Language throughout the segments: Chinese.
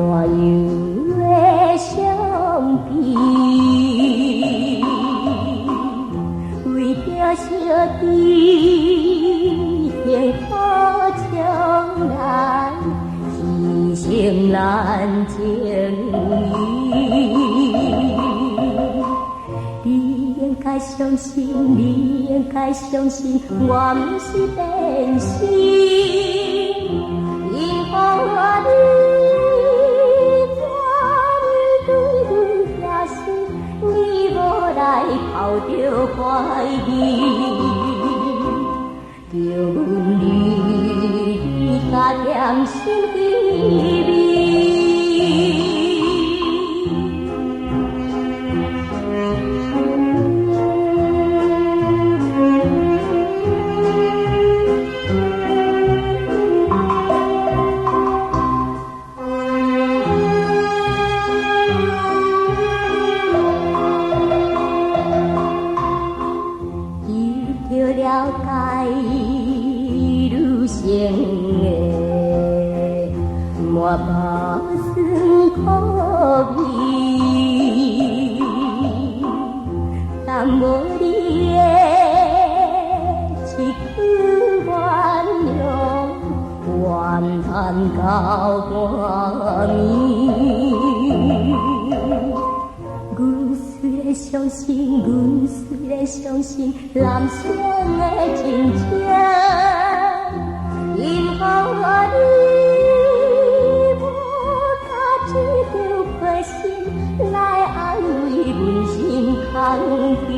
样的相比，为着小弟幸福将来，牺牲咱情义。你应该相信，你应该相信，我不是变心，因乎你。来哭着怀疑，叫阮离甲甜心依偎。了解女性的满目酸苦味，但无你的一句原谅，怨叹到半暝。虽然相信，阮虽然相信男性的真情，因乎你无甲一条花心来安慰阮心空虚，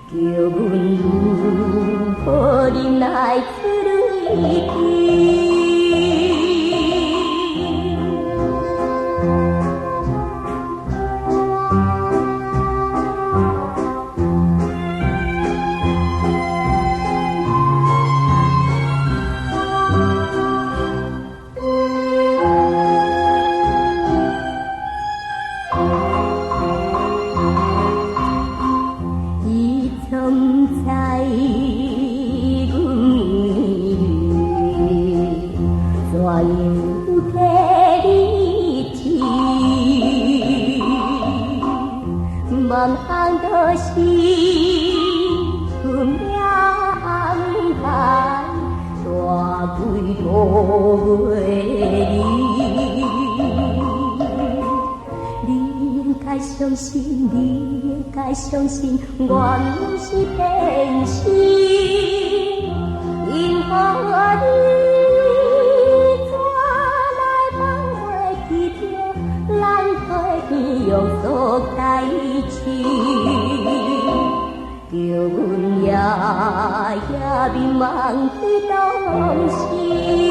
叫阮如何忍耐出泪滴。在阮怎样替你治？望行都是出名安排，大鬼土袂你应该相信，你应该相信，我不是变心，因乎你怎来放袂记着，咱花天用所在一叫阮夜夜迷茫去东西。